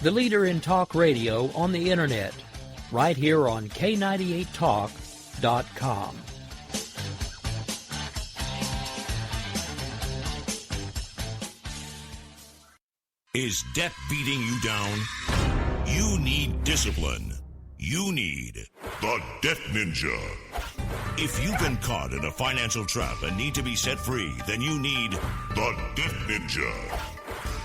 the leader in talk radio on the Internet, right here on K98Talk.com. Is debt beating you down? You need discipline. You need the Debt Ninja. If you've been caught in a financial trap and need to be set free, then you need the Debt Ninja.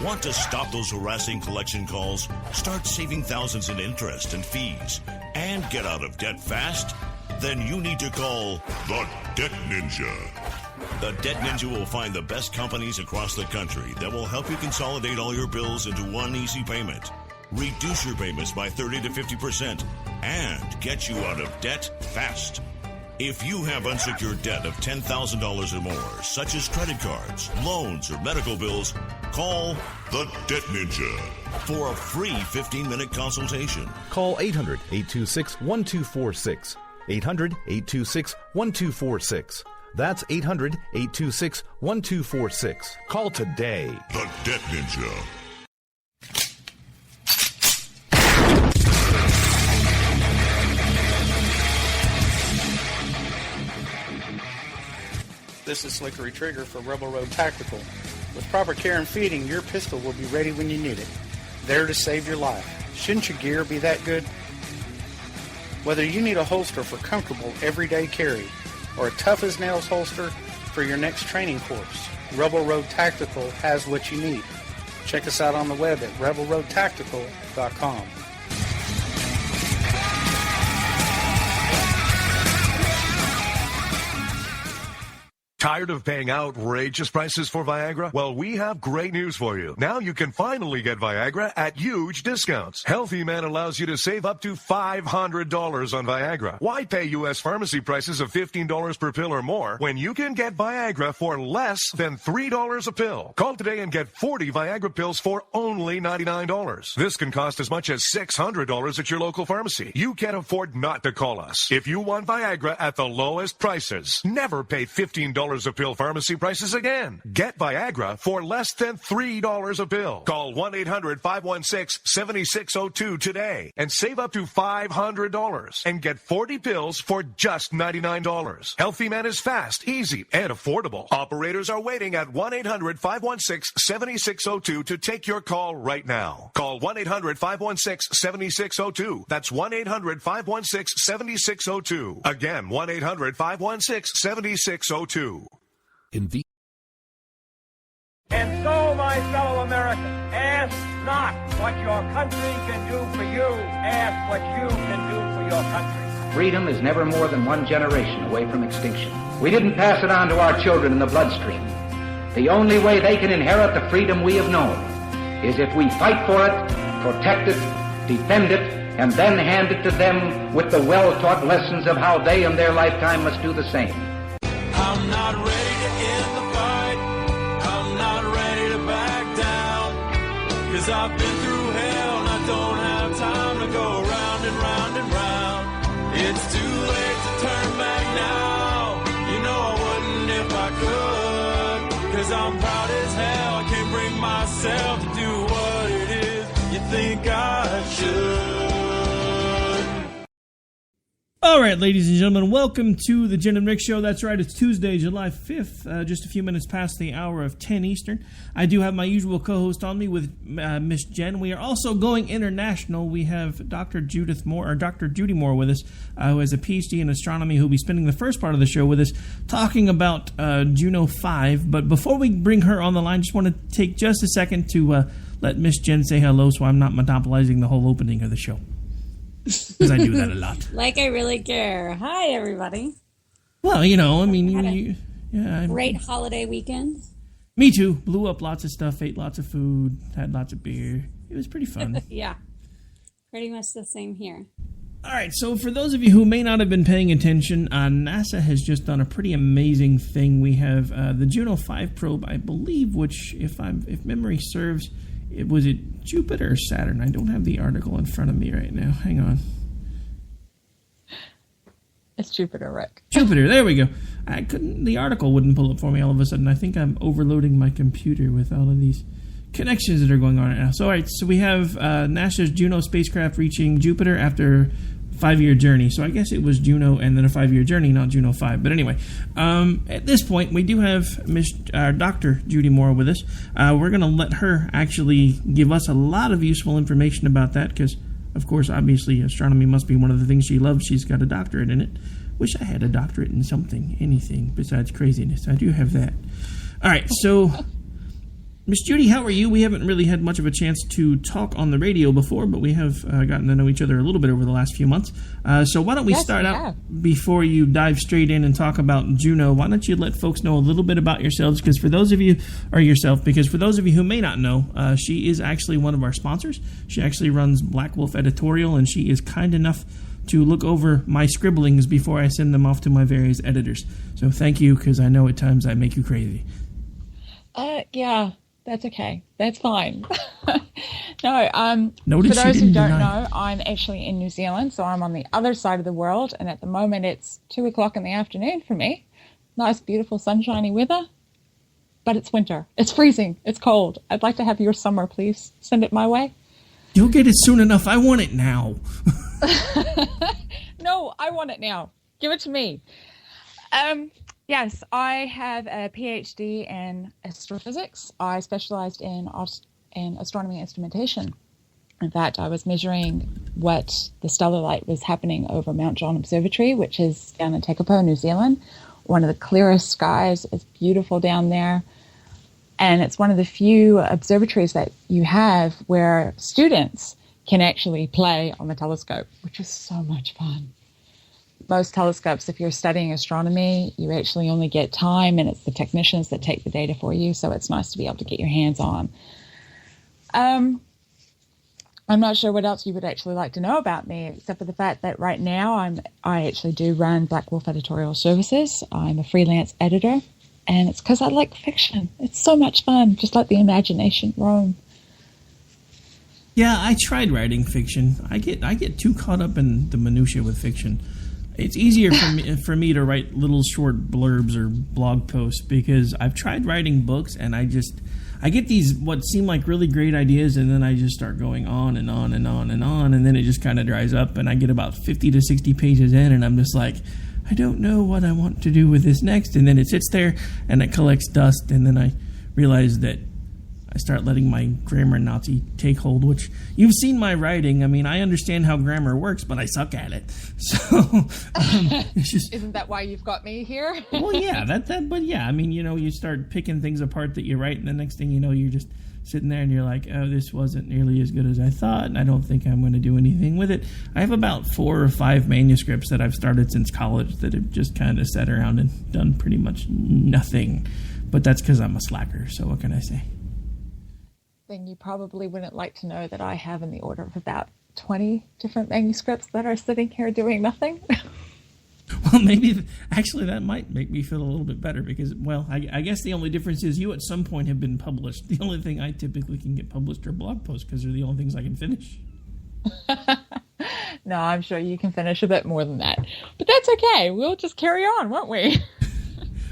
Want to stop those harassing collection calls, start saving thousands in interest and fees, and get out of debt fast? Then you need to call the Debt Ninja. The Debt Ninja will find the best companies across the country that will help you consolidate all your bills into one easy payment, reduce your payments by 30 to 50%, and get you out of debt fast. If you have unsecured debt of $10,000 or more, such as credit cards, loans, or medical bills, call the Debt Ninja for a free 15-minute consultation. Call 800-826-1246. 800-826-1246. That's 800-826-1246. Call today. The Debt Ninja. This is Slickery Trigger for Rebel Road Tactical. With proper care and feeding, your pistol will be ready when you need it. There to save your life. Shouldn't your gear be that good? Whether you need a holster for comfortable everyday carry or a tough-as-nails holster for your next training course, Rebel Road Tactical has what you need. Check us out on the web at rebelroadtactical.com. Tired of paying outrageous prices for Viagra? Well, we have great news for you. Now you can finally get Viagra at huge discounts. Healthy Man allows you to save up to $500 on Viagra. Why pay U.S. pharmacy prices of $15 per pill or more when you can get Viagra for less than $3 a pill? Call today and get 40 Viagra pills for only $99. This can cost as much as $600 at your local pharmacy. You can't afford not to call us. If you want Viagra at the lowest prices, never pay $15 a pill pharmacy prices again. Get Viagra for less than $3 a pill. Call 1-800-516-7602 today and save up to $500 and get 40 pills for just $99. Healthy Man is fast, easy, and affordable. Operators are waiting at 1-800-516-7602 to take your call right now. Call 1-800-516-7602. That's 1-800-516-7602. Again, 1-800-516-7602. And so, my fellow Americans, ask not what your country can do for you, ask what you can do for your country. Freedom is never more than one generation away from extinction. We didn't pass it on to our children in the bloodstream. The only way they can inherit the freedom we have known is if we fight for it, protect it, defend it, and then hand it to them with the well-taught lessons of how they in their lifetime must do the same. I'm not ready to end the fight. I'm not ready to back down. 'Cause I've been through hell and I don't have time to go round and round and round. It's too late to turn back now. You know I wouldn't if I could. 'Cause I'm proud as hell. I can't bring myself to do what it is you think I should. All right, ladies and gentlemen, welcome to the Jen and Rick Show. That's right, it's Tuesday, July 5th, just a few minutes past the hour of 10 Eastern. I do have my usual co-host on me with Miss Jen. We are also going international. We have Dr. Judy Moore with us, who has a PhD in astronomy, who will be spending the first part of the show with us talking about Juno 5. But before we bring her on the line, just want to take just a second to let Miss Jen say hello so I'm not monopolizing the whole opening of the show. Because I do that a lot. Like I really care. Hi, everybody. Well, you know, I mean, great holiday weekend. Me too. Blew up lots of stuff, ate lots of food, had lots of beer. It was pretty fun. Yeah, pretty much the same here. All right, so for those of you who may not have been paying attention, NASA has just done a pretty amazing thing. We have the Juno 5 probe, I believe, which, if memory serves, was it Jupiter or Saturn? I don't have the article in front of me right now. Hang on. It's Jupiter, Rick. Jupiter, there we go. The article wouldn't pull up for me all of a sudden. I think I'm overloading my computer with all of these connections that are going on right now. So, all right, so we have NASA's Juno spacecraft reaching Jupiter after 5-year journey. So I guess it was Juno and then a 5-year journey, not Juno 5. But anyway, at this point, we do have Dr. Judy Moore with us. We're going to let her actually give us a lot of useful information about that because, of course, obviously, astronomy must be one of the things she loves. She's got a doctorate in it. Wish I had a doctorate in something, anything besides craziness. I do have that. All right, so Miss Judy, how are you? We haven't really had much of a chance to talk on the radio before, but we have gotten to know each other a little bit over the last few months. So why don't we start out before you dive straight in and talk about Juno? Why don't you let folks know a little bit about yourselves? Because for those of you who may not know, she is actually one of our sponsors. She actually runs Black Wolf Editorial, and she is kind enough to look over my scribblings before I send them off to my various editors. So thank you, because I know at times I make you crazy. Yeah. That's okay. That's fine. No, Noted for those she who didn't don't deny. know, I'm actually in New Zealand, so I'm on the other side of the world, and at the moment it's 2 o'clock in the afternoon for me. Nice, beautiful, sunshiny weather, but it's winter. It's freezing. It's cold. I'd like to have your summer, please. Send it my way. You'll get it soon enough. I want it now. No, I want it now. Give it to me. Yes, I have a PhD in astrophysics. I specialized in astronomy instrumentation. In fact, I was measuring what the stellar light was happening over Mount John Observatory, which is down in Tekapo, New Zealand. One of the clearest skies. It's beautiful down there. And it's one of the few observatories that you have where students can actually play on the telescope, which is so much fun. Most telescopes, if you're studying astronomy, you actually only get time, and it's the technicians that take the data for you, so it's nice to be able to get your hands on. I'm not sure what else you would actually like to know about me, except for the fact that right now I actually do run Black Wolf Editorial Services. I'm a freelance editor, and it's because I like fiction. It's so much fun, just let the imagination roam. Yeah, I tried writing fiction. I get too caught up in the minutia with fiction. It's easier for me to write little short blurbs or blog posts because I've tried writing books and I get these what seem like really great ideas and then I just start going on and on and on and on and then it just kind of dries up and I get about 50 to 60 pages in and I'm just like, I don't know what I want to do with this next, and then it sits there and it collects dust and then I realize that I start letting my grammar Nazi take hold, which you've seen my writing. I mean, I understand how grammar works, but I suck at it. So, it's just, isn't that why you've got me here? Well, yeah, but yeah, I mean, you start picking things apart that you write, and the next thing you know, you're just sitting there and you're like, oh, this wasn't nearly as good as I thought, and I don't think I'm going to do anything with it. I have about 4 or 5 manuscripts that I've started since college that have just kind of sat around and done pretty much nothing. But that's because I'm a slacker, so what can I say? Then you probably wouldn't like to know that I have in the order of about 20 different manuscripts that are sitting here doing nothing. Well, maybe, actually, that might make me feel a little bit better because, well, I guess the only difference is you at some point have been published. The only thing I typically can get published are blog posts because they're the only things I can finish. No, I'm sure you can finish a bit more than that. But that's okay. We'll just carry on, won't we?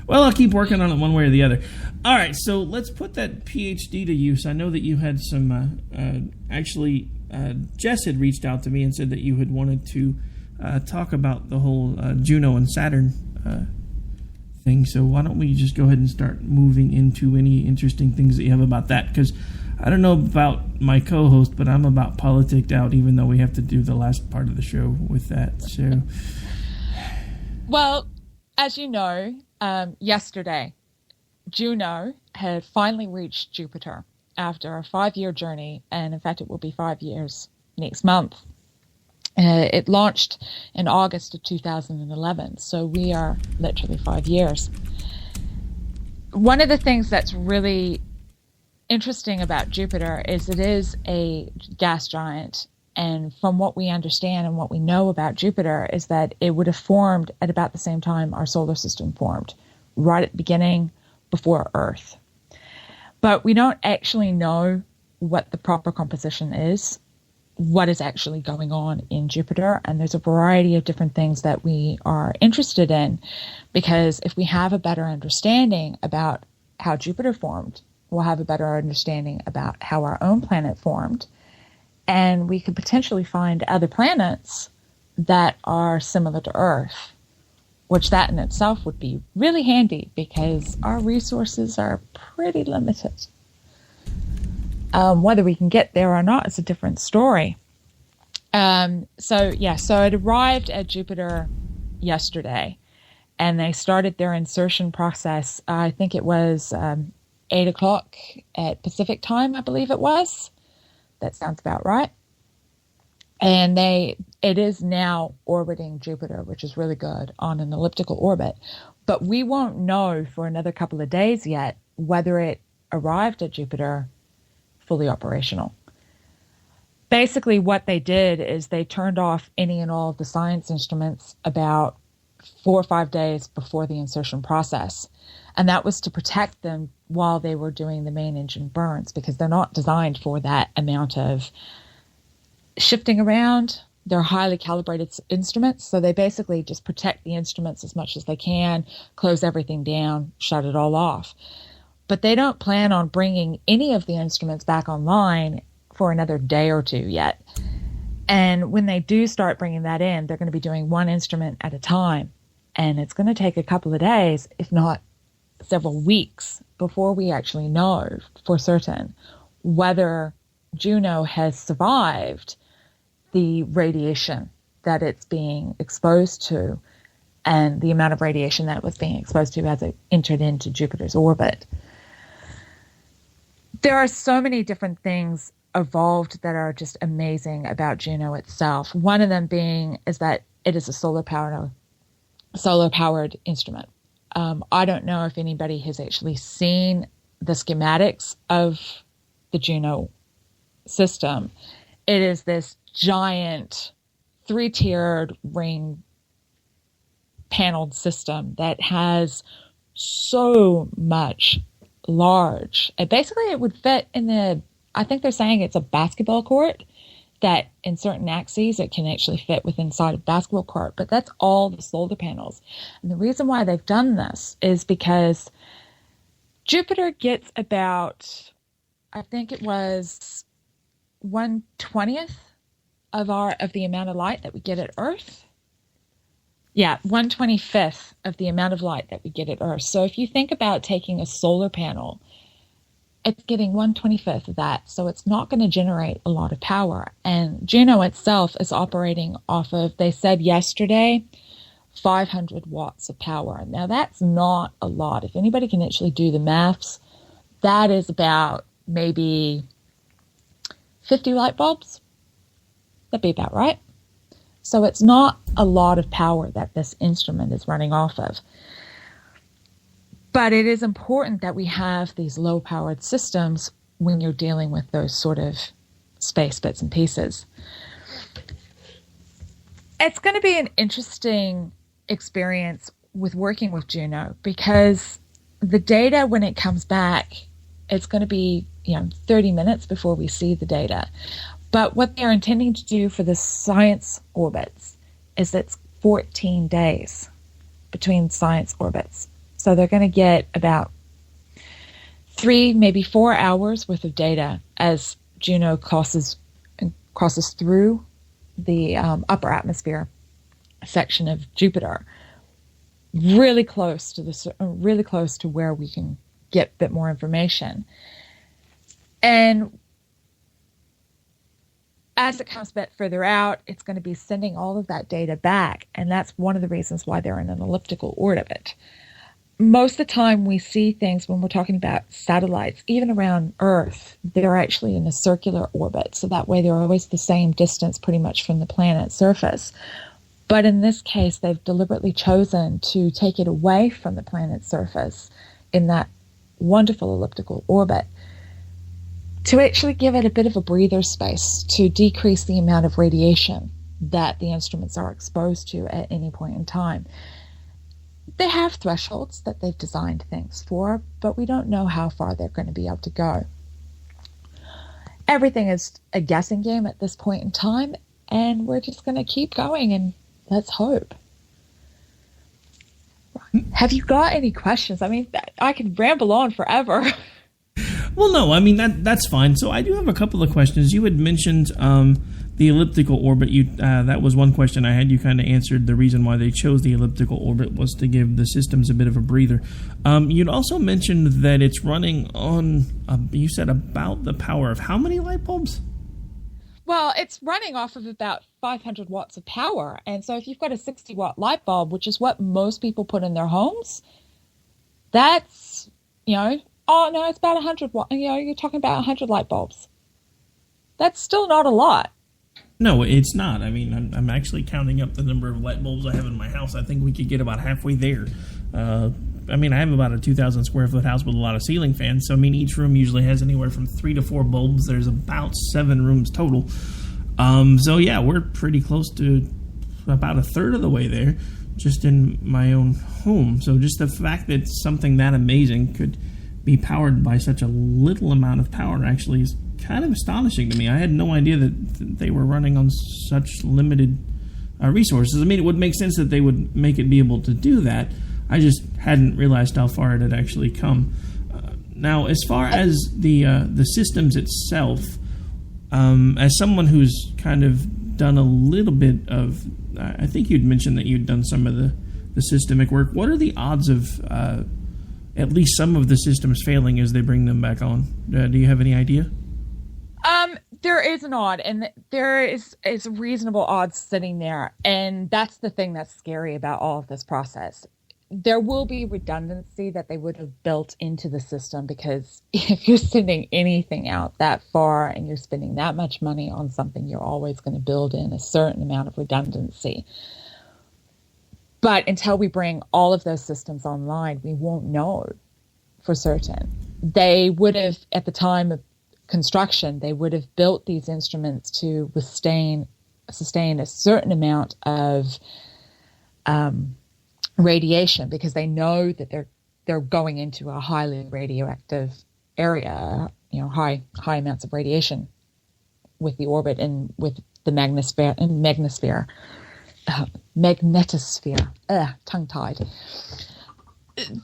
Well, I'll keep working on it one way or the other. All right, so let's put that PhD to use. I know that you had some, Jess had reached out to me and said that you had wanted to talk about the whole Juno and Saturn thing. So why don't we just go ahead and start moving into any interesting things that you have about that? Because I don't know about my co-host, but I'm about politicked out, even though we have to do the last part of the show with that. So, well, as you know, yesterday, Juno had finally reached Jupiter after a 5-year journey, and in fact it will be 5 years next month. It launched in August of 2011, so we are literally 5 years. One of the things that's really interesting about Jupiter is it is a gas giant, and from what we understand and what we know about Jupiter is that it would have formed at about the same time our solar system formed, right at the beginning, before Earth. But we don't actually know what the proper composition is, what is actually going on in Jupiter, and there's a variety of different things that we are interested in, because if we have a better understanding about how Jupiter formed, we'll have a better understanding about how our own planet formed. And we could potentially find other planets that are similar to Earth, which that in itself would be really handy because our resources are pretty limited. Whether we can get there or not is a different story. So it arrived at Jupiter yesterday, and they started their insertion process. I think it was 8 o'clock at Pacific time, I believe it was. That sounds about right. And it is now orbiting Jupiter, which is really good, on an elliptical orbit. But we won't know for another couple of days yet whether it arrived at Jupiter fully operational. Basically, what they did is they turned off any and all of the science instruments about 4 or 5 days before the insertion process. And that was to protect them while they were doing the main engine burns, because they're not designed for that amount of shifting around. They're highly calibrated instruments, so they basically just protect the instruments as much as they can, close everything down, shut it all off. But they don't plan on bringing any of the instruments back online for another day or two yet. And when they do start bringing that in, they're going to be doing one instrument at a time. And it's going to take a couple of days, if not several weeks, before we actually know for certain whether Juno has survived the radiation that it's being exposed to and the amount of radiation that it was being exposed to as it entered into Jupiter's orbit. There are so many different things evolved that are just amazing about Juno itself. One of them being is that it is a solar-powered instrument. I don't know if anybody has actually seen the schematics of the Juno system. It is this giant 3-tiered ring paneled system that has so much large. Basically, it would fit in I think they're saying it's a basketball court, that in certain axes it can actually fit within inside a basketball court, but that's all the solar panels. And the reason why they've done this is because Jupiter gets about, I think it was 1/20th of the amount of light that we get at Earth. Yeah, 1/25th of the amount of light that we get at Earth. So if you think about taking a solar panel, it's getting 1/25th of that, so it's not going to generate a lot of power. And Juno itself is operating off of, they said yesterday, 500 watts of power. Now, that's not a lot. If anybody can actually do the maths, that is about maybe 50 light bulbs. That'd be about right. So it's not a lot of power that this instrument is running off of. But it is important that we have these low-powered systems when you're dealing with those sort of space bits and pieces. It's going to be an interesting experience with working with Juno, because the data, when it comes back, it's going to be 30 minutes before we see the data. But what they're intending to do for the science orbits is it's 14 days between science orbits. So they're going to get about 3, maybe 4 hours worth of data as Juno crosses through the upper atmosphere section of Jupiter, really close to where we can get a bit more information. And as it comes a bit further out, it's going to be sending all of that data back, and that's one of the reasons why they're in an elliptical orbit. Most of the time we see things when we're talking about satellites, even around Earth, they're actually in a circular orbit. So that way they're always the same distance pretty much from the planet's surface. But in this case, they've deliberately chosen to take it away from the planet's surface in that wonderful elliptical orbit to actually give it a bit of a breather space to decrease the amount of radiation that the instruments are exposed to at any point in time. They have thresholds that they've designed things for, but we don't know how far they're going to be able to go. Everything is a guessing game at this point in time, and we're just going to keep going and let's hope. Have you got any questions? I mean, I could ramble on forever. Well, no, I mean that's fine. So I do have a couple of questions. You had mentioned the elliptical orbit. That was one question I had. You kind of answered. The reason why they chose the elliptical orbit was to give the systems a bit of a breather. You'd also mentioned that it's running on, you said, about the power of how many light bulbs? Well, it's running off of about 500 watts of power. And so if you've got a 60-watt light bulb, which is what most people put in their homes, that's, it's about 100 watts. You're talking about 100 light bulbs. That's still not a lot. No, it's not. I mean, I'm actually counting up the number of light bulbs I have in my house. I think we could get about halfway there. I have about a 2,000 square foot house with a lot of ceiling fans. So, each room usually has anywhere from 3 to 4 bulbs. There's about 7 rooms total. We're pretty close to about a third of the way there just in my own home. So just the fact that something that amazing could be powered by such a little amount of power actually is kind of astonishing to me. I had no idea that they were running on such limited resources. It would make sense that they would make it be able to do that. I just hadn't realized how far it had actually come. Now, as far as the systems itself, as someone who's kind of done a little bit of, I think you'd mentioned that you'd done some of the systemic work. What are the odds of at least some of the systems failing as they bring them back on? Do you have any idea? There is an odd, and there is reasonable odds sitting there, and that's the thing that's scary about all of this process. There will be redundancy that they would have built into the system, because if you're sending anything out that far and you're spending that much money on something, you're always going to build in a certain amount of redundancy. But until we bring all of those systems online, we won't know for certain. They would have, at the time of construction, they would have built these instruments to sustain a certain amount of radiation, because they know that they're going into a highly radioactive area, high amounts of radiation with the orbit and with the magnetosphere, tongue-tied.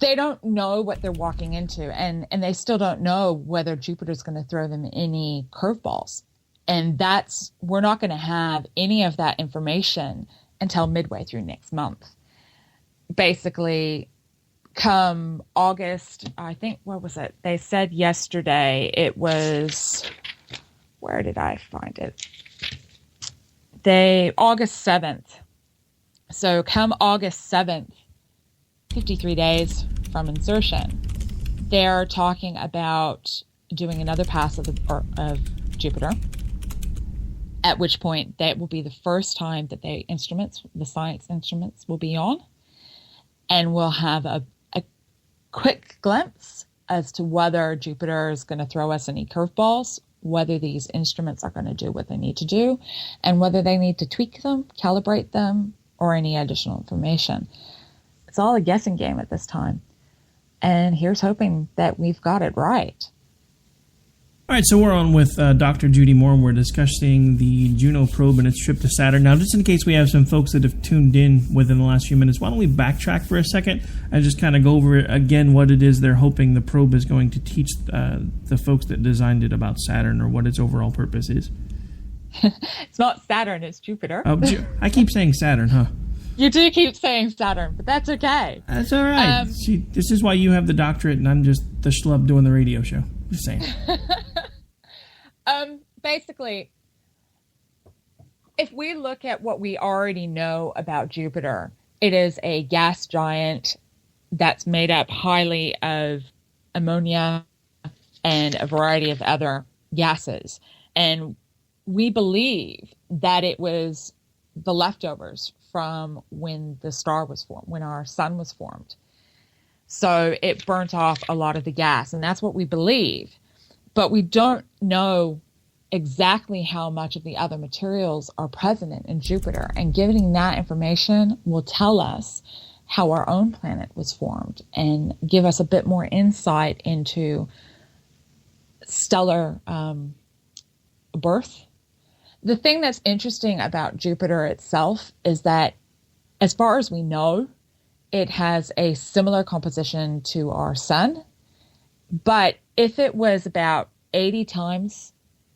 They don't know what they're walking into, and they still don't know whether Jupiter's going to throw them any curveballs. And we're not going to have any of that information until midway through next month. Basically, come August, I think, what was it? They said yesterday it was, where did I find it? August 7th. So come August 7th, 53 days from insertion, they're talking about doing another pass of Jupiter, at which point that will be the first time that the science instruments will be on. And we'll have a quick glimpse as to whether Jupiter is going to throw us any curveballs, whether these instruments are going to do what they need to do, and whether they need to tweak them, calibrate them, or any additional information. It's all a guessing game at this time. And here's hoping that we've got it right. All right, so we're on with Dr. Judy Moore. We're discussing the Juno probe and its trip to Saturn. Now, just in case we have some folks that have tuned in within the last few minutes, why don't we backtrack for a second and just kind of go over again what it is they're hoping the probe is going to teach the folks that designed it about Saturn, or what its overall purpose is. It's not Saturn, it's Jupiter. I keep saying Saturn, huh? You do keep saying Saturn, but that's okay. That's all right. This is why you have the doctorate and I'm just the schlub doing the radio show. Just saying. Basically, if we look at what we already know about Jupiter, it is a gas giant that's made up highly of ammonia and a variety of other gases. And we believe that it was the leftovers from when the star was formed, when our sun was formed. So it burnt off a lot of the gas, and that's what we believe. But we don't know exactly how much of the other materials are present in Jupiter, and getting that information will tell us how our own planet was formed and give us a bit more insight into stellar birth. The thing that's interesting about Jupiter itself is that, as far as we know, it has a similar composition to our sun, But if it was about 80 times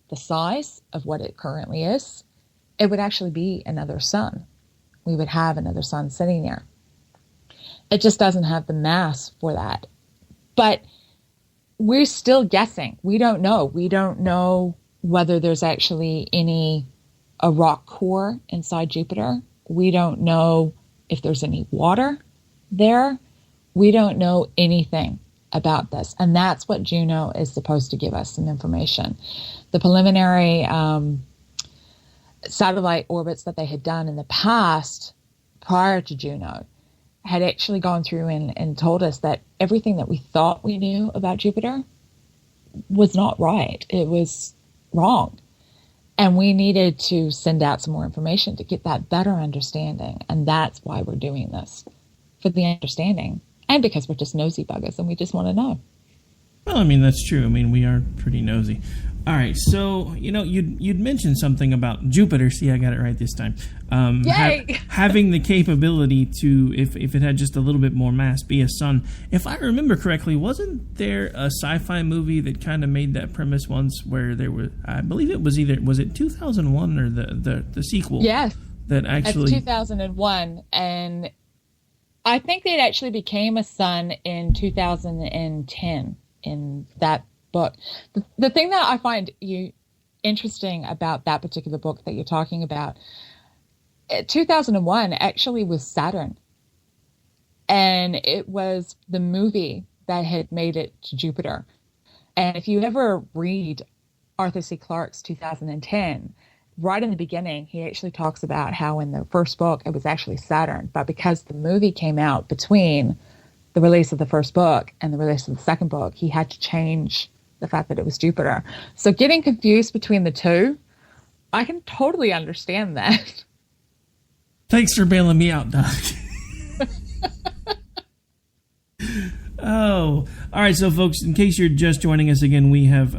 the size of what it currently is, it would actually be another sun. We would have another sun sitting there. It just doesn't have the mass for that. But we're still guessing. We don't know. We don't know whether there's actually a rock core inside Jupiter. We don't know if there's any water there. We don't know anything about this. And that's what Juno is supposed to give us, some information. The preliminary satellite orbits that they had done in the past prior to Juno had actually gone through and told us that everything that we thought we knew about Jupiter was not right. It was wrong. And we needed to send out some more information to get that better understanding. And that's why we're doing this, for the understanding. And because we're just nosy buggers and we just want to know. Well, I mean, that's true. I mean, we are pretty nosy. All right, so, you'd mentioned something about Jupiter. See, I got it right this time. Yay! Having the capability to, if it had just a little bit more mass, be a sun. If I remember correctly, wasn't there a sci-fi movie that kind of made that premise once where there were, I believe it was was it 2001 or the sequel? Yes. That actually... It's 2001, and I think it actually became a sun in 2010 in that book. The thing that I find interesting about that particular book that you're talking about, 2001 actually was Saturn. And it was the movie that had made it to Jupiter. And if you ever read Arthur C. Clarke's 2010, right in the beginning, he actually talks about how in the first book it was actually Saturn. But because the movie came out between the release of the first book and the release of the second book, he had to change the fact that it was Jupiter. So getting confused between the two, I can totally understand that. Thanks for bailing me out, Doc. Oh, all right. So, folks, in case you're just joining us again, we have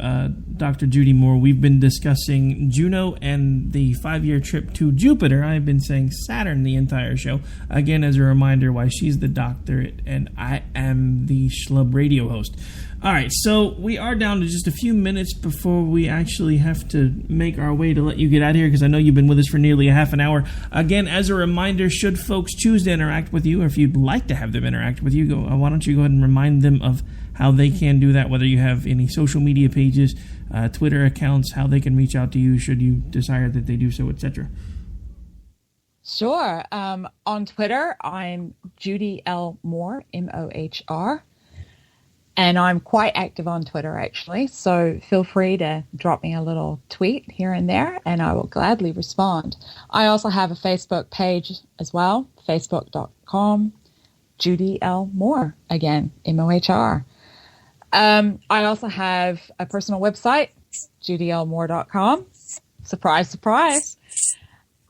Dr. Judy Moore. We've been discussing Juno and the 5-year trip to Jupiter. I've been saying Saturn the entire show. Again, as a reminder, why she's the doctor and I am the schlub radio host. All right, so we are down to just a few minutes before we actually have to make our way to let you get out of here, because I know you've been with us for nearly a half an hour. Again, as a reminder, should folks choose to interact with you, or if you'd like to have them interact with you, why don't you go ahead and remind them of how they can do that, whether you have any social media pages, Twitter accounts, how they can reach out to you should you desire that they do so, etc. Sure. On Twitter, I'm Judy L. Moore, M-O-H-R. And I'm quite active on Twitter, actually. So feel free to drop me a little tweet here and there, and I will gladly respond. I also have a Facebook page as well, facebook.com, Judy L. Moore, again, M-O-H-R. I also have a personal website, judylmoore.com. Surprise, surprise.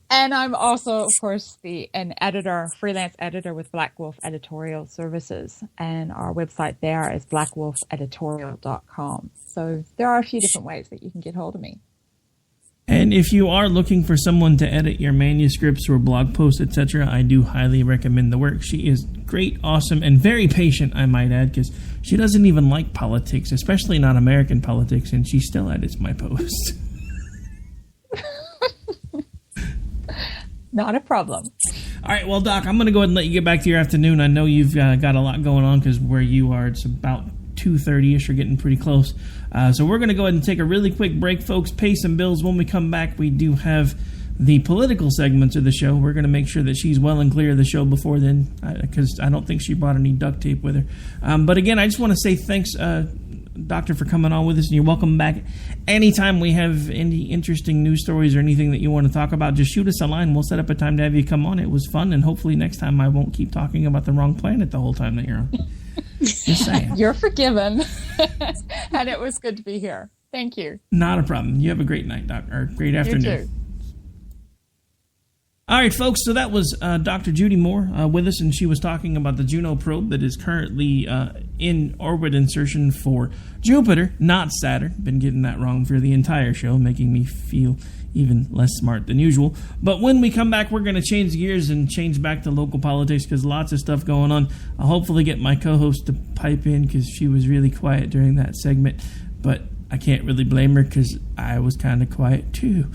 And I'm also, of course, an editor, freelance editor with Black Wolf Editorial Services. And our website there is blackwolfeditorial.com. So there are a few different ways that you can get hold of me. And if you are looking for someone to edit your manuscripts or blog posts, etc., I do highly recommend the work. She is great, awesome, and very patient, I might add, because she doesn't even like politics, especially not American politics, and she still edits my posts. Not a problem. All right, well, Doc, I'm going to go ahead and let you get back to your afternoon. I know you've got a lot going on because where you are, it's about 2:30ish. You're getting pretty close. So we're going to go ahead and take a really quick break, folks. Pay some bills. When we come back, we do have the political segments of the show. We're going to make sure that she's well and clear of the show before then, because I don't think she brought any duct tape with her. But again, I just want to say thanks, Doctor, for coming on with us, and you're welcome back. Anytime we have any interesting news stories or anything that you want to talk about, just shoot us a line. We'll set up a time to have you come on. It was fun, and hopefully next time I won't keep talking about the wrong planet the whole time that you're on. Just saying. You're forgiven. And it was good to be here. Thank you. Not a problem. You have a great night, Doc, or great afternoon. You too. All right, folks, so that was Dr. Judy Moore with us, and she was talking about the Juno probe that is currently in orbit insertion for Jupiter, not Saturn. Been getting that wrong for the entire show, making me feel even less smart than usual. But when we come back, we're going to change gears and change back to local politics because lots of stuff going on. I'll hopefully get my co-host to pipe in because she was really quiet during that segment, but I can't really blame her because I was kind of quiet too.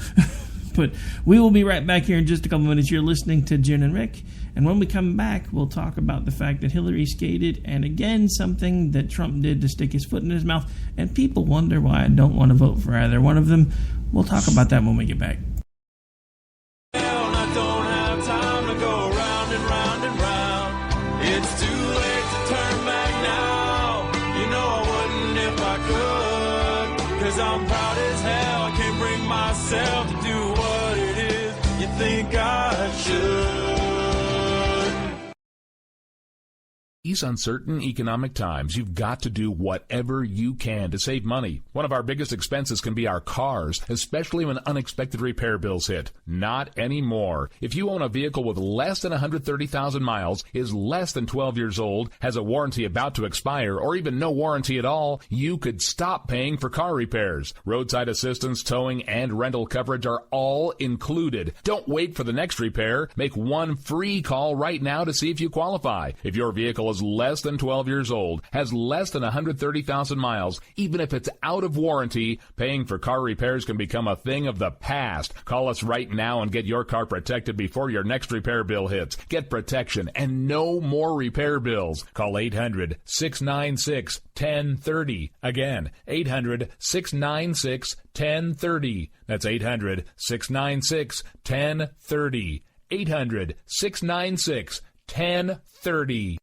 But we will be right back here in just a couple minutes. You're listening to Jen and Rick. And when we come back, we'll talk about the fact that Hillary skated and, again, something that Trump did to stick his foot in his mouth. And people wonder why I don't want to vote for either one of them. We'll talk about that when we get back. I don't have time to go round and round and round. It's too late to turn back now. You know I wouldn't if I could. 'Cause I'm proud as hell. I can't bring myself to do what it is you think I should. These uncertain economic times, you've got to do whatever you can to save money. One of our biggest expenses can be our cars, especially when unexpected repair bills hit. Not anymore. If you own a vehicle with less than 130,000 miles, is less than 12 years old, has a warranty about to expire, or even no warranty at all, you could stop paying for car repairs. Roadside assistance, towing, and rental coverage are all included. Don't wait for the next repair. Make one free call right now to see if you qualify. If your vehicle is less than 12 years old, has less than 130,000 miles, even if it's out of warranty, paying for car repairs can become a thing of the past. Call us right now and get your car protected before your next repair bill hits. Get protection and no more repair bills. Call 800-696-1030. Again, 800-696-1030. That's 800-696-1030. 800-696-1030.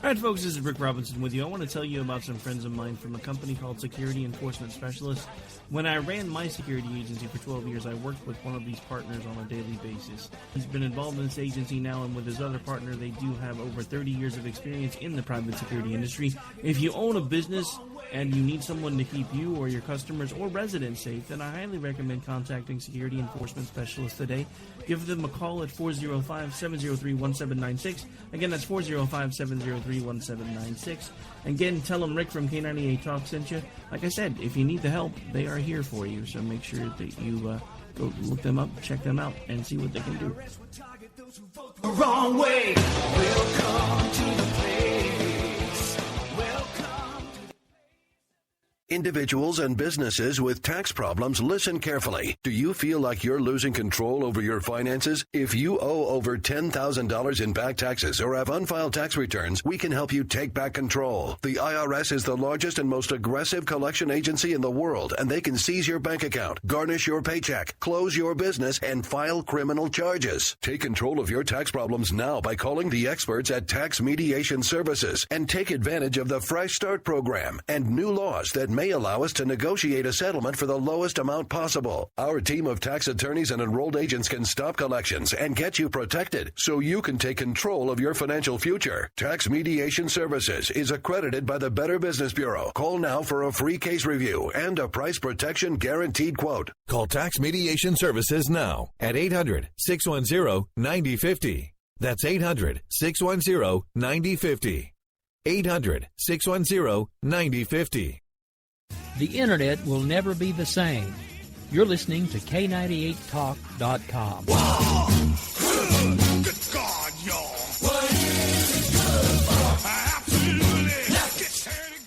All right, folks, this is Rick Robinson with you. I want to tell you about some friends of mine from a company called Security Enforcement Specialists. When I ran my security agency for 12 years, I worked with one of these partners on a daily basis. He's been involved in this agency now, and with his other partner, they do have over 30 years of experience in the private security industry. If you own a business and you need someone to keep you or your customers or residents safe, then I highly recommend contacting Security Enforcement Specialists today. Give them a call at 405-703-1796. Again, that's 405-703-1796. Again, tell them Rick from K98 Talk sent you. Like I said, if you need the help, they are here for you. So make sure that you go look them up, check them out, and see what they can do. Wrong way. Welcome to the place. Individuals and businesses with tax problems, listen carefully. Do you feel like you're losing control over your finances? If you owe over $10,000 in back taxes or have unfiled tax returns, we can help you take back control. The IRS is the largest and most aggressive collection agency in the world, and they can seize your bank account, garnish your paycheck, close your business, and file criminal charges. Take control of your tax problems now by calling the experts at Tax Mediation Services and take advantage of the Fresh Start program and new laws that may allow us to negotiate a settlement for the lowest amount possible. Our team of tax attorneys and enrolled agents can stop collections and get you protected so you can take control of your financial future. Tax Mediation Services is accredited by the Better Business Bureau. Call now for a free case review and a price protection guaranteed quote. Call Tax Mediation Services now at 800-610-9050. That's 800-610-9050. 800-610-9050. The Internet will never be the same. You're listening to K98Talk.com. Wow. Good God, y'all. What is it good for? Absolutely. Let's get started.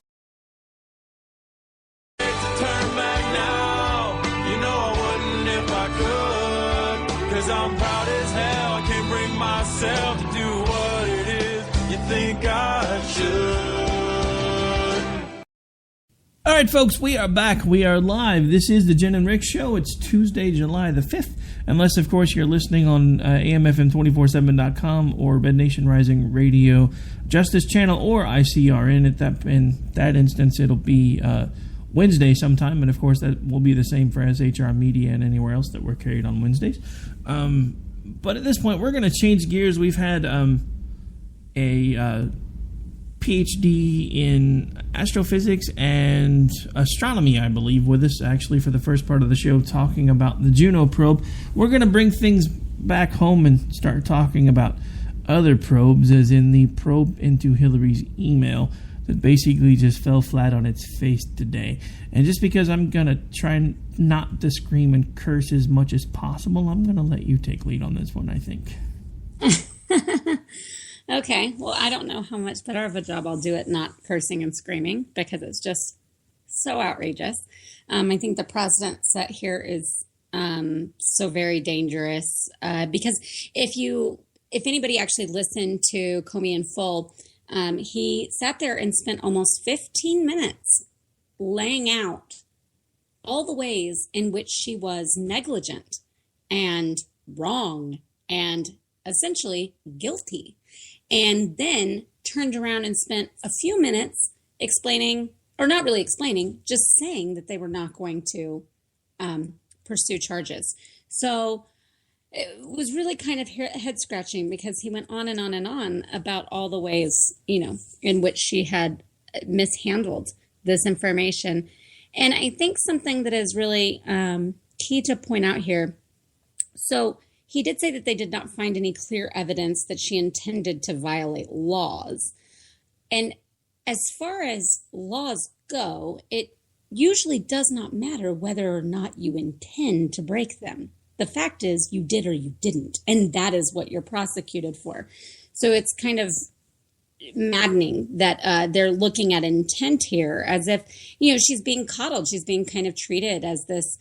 To turn back now. You know I wouldn't if I could. 'Cause I'm proud as hell. I can't bring myself to do what it is you think I should. All right, folks, we are back. We are live. This is the Jen and Rick Show. It's Tuesday, July the 5th. Unless, of course, you're listening on AMFM247.com or Bed Nation Rising Radio Justice Channel or ICRN. In that instance, it'll be Wednesday sometime. And, of course, that will be the same for SHR Media and anywhere else that we're carried on Wednesdays. But at this point, we're going to change gears. We've had a PhD in astrophysics and astronomy, I believe, with us actually for the first part of the show, talking about the Juno probe. We're going to bring things back home and start talking about other probes, as in the probe into Hillary's email that basically just fell flat on its face today. And just because I'm going to try not to scream and curse as much as possible, I'm going to let you take lead on this one, I think. Okay, well, I don't know how much better of a job I'll do at not cursing and screaming, because it's just so outrageous. I think the precedent set here is so very dangerous, because if anybody actually listened to Comey in full, he sat there and spent almost 15 minutes laying out all the ways in which she was negligent and wrong and essentially guilty, and then turned around and spent a few minutes explaining, or not really explaining, just saying that they were not going to pursue charges. So it was really kind of head scratching, because he went on and on and on about all the ways, in which she had mishandled this information. And I think something that is really key to point out here. So he did say that they did not find any clear evidence that she intended to violate laws. And as far as laws go, it usually does not matter whether or not you intend to break them. The fact is, you did or you didn't, and that is what you're prosecuted for. So it's kind of maddening that they're looking at intent here as if, she's being coddled. She's being kind of treated as this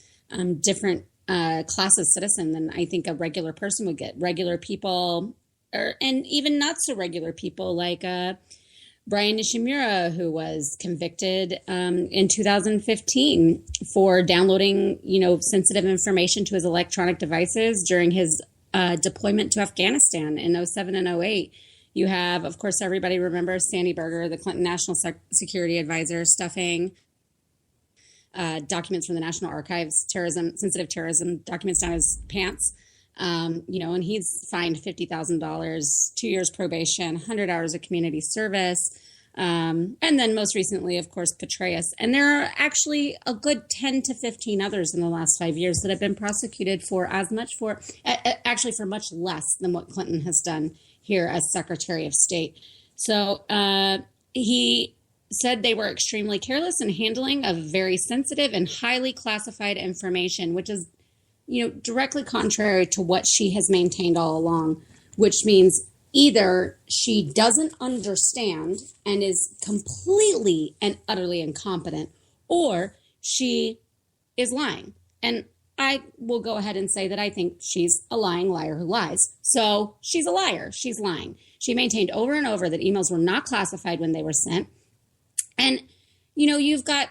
different class of citizen than I think a regular person would get. Regular people, and even not so regular people, like Brian Nishimura, who was convicted in 2015 for downloading, sensitive information to his electronic devices during his deployment to Afghanistan in 07 and 08. You have, of course, everybody remembers Sandy Berger, the Clinton National Security Advisor, stuffing documents from the National Archives, sensitive terrorism documents down his pants. And he's fined $50,000, 2 years probation, 100 hours of community service. And then most recently, of course, Petraeus. And there are actually a good 10 to 15 others in the last 5 years that have been prosecuted for for much less than what Clinton has done here as Secretary of State. So he said they were extremely careless in handling of very sensitive and highly classified information, which is directly contrary to what she has maintained all along, which means either she doesn't understand and is completely and utterly incompetent, or she is lying. And I will go ahead and say that I think she's a lying liar who lies. So she's a liar. She's lying. She maintained over and over that emails were not classified when they were sent. And, you've got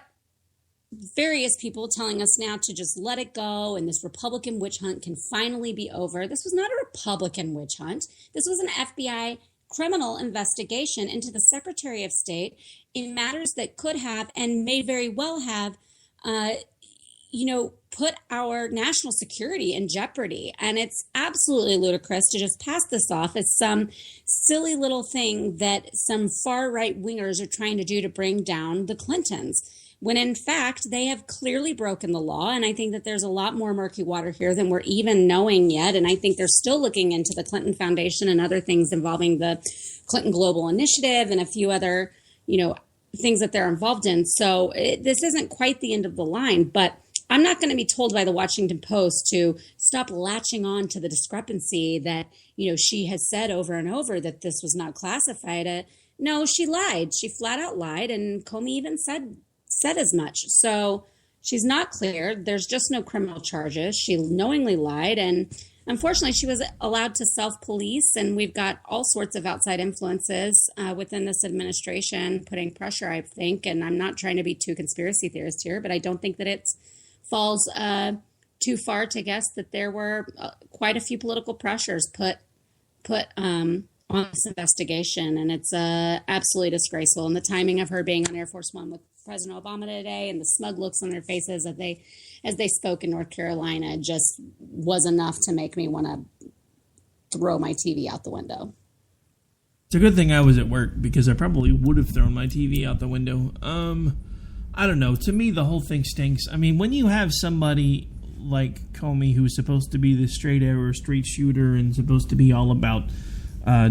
various people telling us now to just let it go, and this Republican witch hunt can finally be over. This was not a Republican witch hunt. This was an FBI criminal investigation into the Secretary of State in matters that could have and may very well have, put our national security in jeopardy. And it's absolutely ludicrous to just pass this off as some silly little thing that some far-right wingers are trying to do to bring down the Clintons, when in fact they have clearly broken the law. And I think that there's a lot more murky water here than we're even knowing yet. And I think they're still looking into the Clinton Foundation and other things involving the Clinton Global Initiative and a few other, things that they're involved in. So this isn't quite the end of the line, but I'm not going to be told by the Washington Post to stop latching on to the discrepancy that, she has said over and over that this was not classified. No, she lied. She flat out lied. And Comey even said as much. So she's not cleared. There's just no criminal charges. She knowingly lied. And unfortunately, she was allowed to self-police. And we've got all sorts of outside influences within this administration putting pressure, I think. And I'm not trying to be too conspiracy theorist here, but I don't think that it's falls too far to guess that there were quite a few political pressures put on this investigation, and it's absolutely disgraceful. And the timing of her being on Air Force One with President Obama today, and the smug looks on their faces as they spoke in North Carolina, just was enough to make me want to throw my TV out the window. It's a good thing I was at work because I probably would have thrown my TV out the window. I don't know. To me, the whole thing stinks. I mean, when you have somebody like Comey who's supposed to be the straight arrow street shooter and supposed to be all about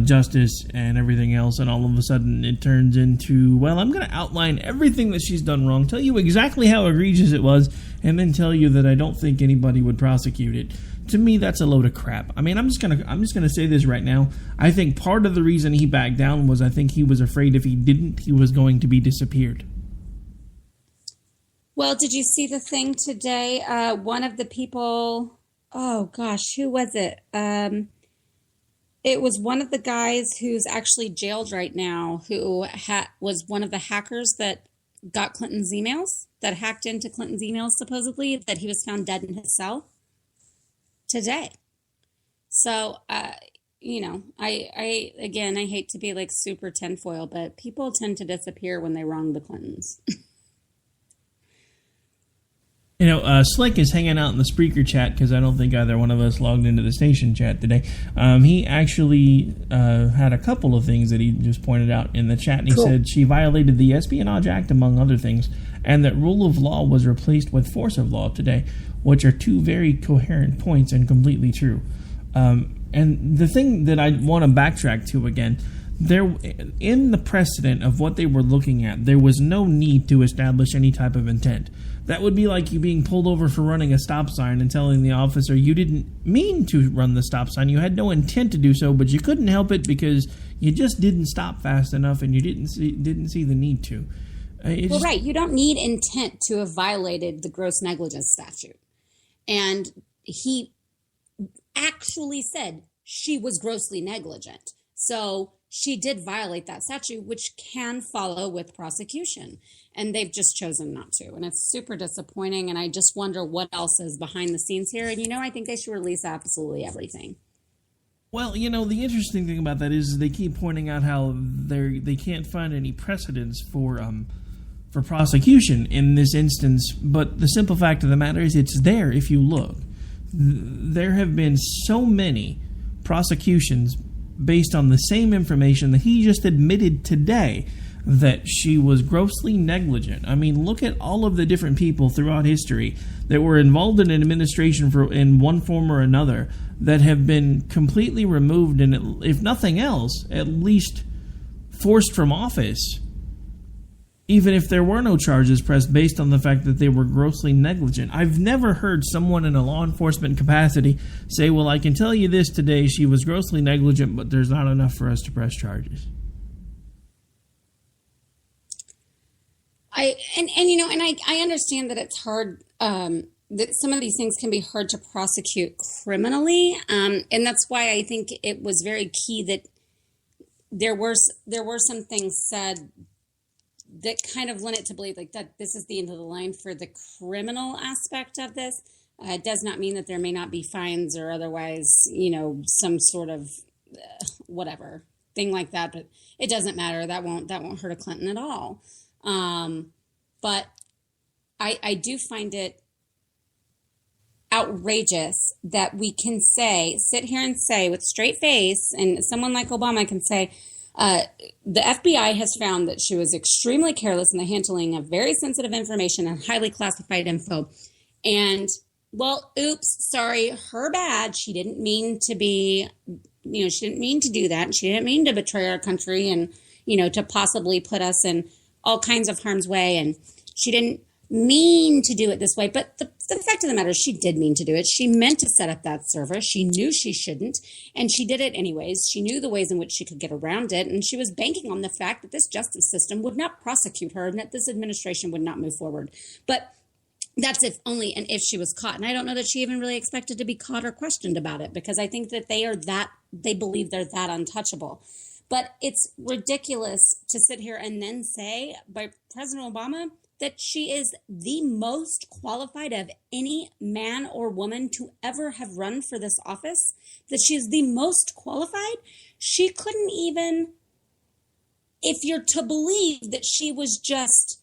justice and everything else, and all of a sudden it turns into, well, I'm going to outline everything that she's done wrong, tell you exactly how egregious it was, and then tell you that I don't think anybody would prosecute it. To me, that's a load of crap. I mean, I'm just gonna say this right now. I think part of the reason he backed down was I think he was afraid if he didn't, he was going to be disappeared. Well, did you see the thing today? One of the people, oh gosh, who was it? It was one of the guys who's actually jailed right now, who was one of the hackers that got Clinton's emails, that hacked into Clinton's emails supposedly, that he was found dead in his cell today. So, you know, I hate to be like super tinfoil, but people tend to disappear when they wrong the Clintons. You know, Slick is hanging out in the Spreaker chat because I don't think either one of us logged into the station chat today. He actually had a couple of things that he just pointed out in the chat, and he said she violated the Espionage Act, among other things, and that rule of law was replaced with force of law today, which are two very coherent points and completely true. And the thing that I want to backtrack to again, there, in the precedent of what they were looking at, there was no need to establish any type of intent. That would be like you being pulled over for running a stop sign and telling the officer you didn't mean to run the stop sign. You had no intent to do so, but you couldn't help it because you just didn't stop fast enough and you didn't see the need to. Well, right. You don't need intent to have violated the gross negligence statute. And he actually said she was grossly negligent. So she did violate that statute, which can follow with prosecution. And they've just chosen not to. And it's super disappointing. And I just wonder what else is behind the scenes here. And, you know, I think they should release absolutely everything. Well, you know, the interesting thing about that is they keep pointing out how they can't find any precedents for prosecution in this instance. But the simple fact of the matter is it's there if you look. There have been so many prosecutions based on the same information that he just admitted today that she was grossly negligent. I mean, look at all of the different people throughout history that were involved in administration in one form or another that have been completely removed and, if nothing else, at least forced from office, even if there were no charges pressed based on the fact that they were grossly negligent. I've never heard someone in a law enforcement capacity say, well, I can tell you this today, she was grossly negligent, but there's not enough for us to press charges. I understand that it's hard, that some of these things can be hard to prosecute criminally. And that's why I think it was very key that there were some things said that kind of led it to believe like that this is the end of the line for the criminal aspect of this. It does not mean that there may not be fines or otherwise, you know, some sort of whatever thing like that, but it doesn't matter. That won't hurt a Clinton at all. But I do find it outrageous that we can sit here and say with straight face, and someone like Obama can say, the FBI has found that she was extremely careless in the handling of very sensitive information and highly classified info. And, well, oops, sorry, her bad. She didn't mean to be, you know, she didn't mean to do that. And she didn't mean to betray our country and, you know, to possibly put us in all kinds of harm's way. And she didn't mean to do it this way. But the fact of the matter is she did mean to do it. She meant to set up that server. She knew she shouldn't, and she did it anyways. She knew the ways in which she could get around it, and she was banking on the fact that this justice system would not prosecute her and that this administration would not move forward. But that's if only and if she was caught. And I don't know that she even really expected to be caught or questioned about it, because I think that they believe they're that untouchable. But it's ridiculous to sit here and then say by President Obama that she is the most qualified of any man or woman to ever have run for this office, that she is the most qualified. She couldn't even, if you're to believe that she was just,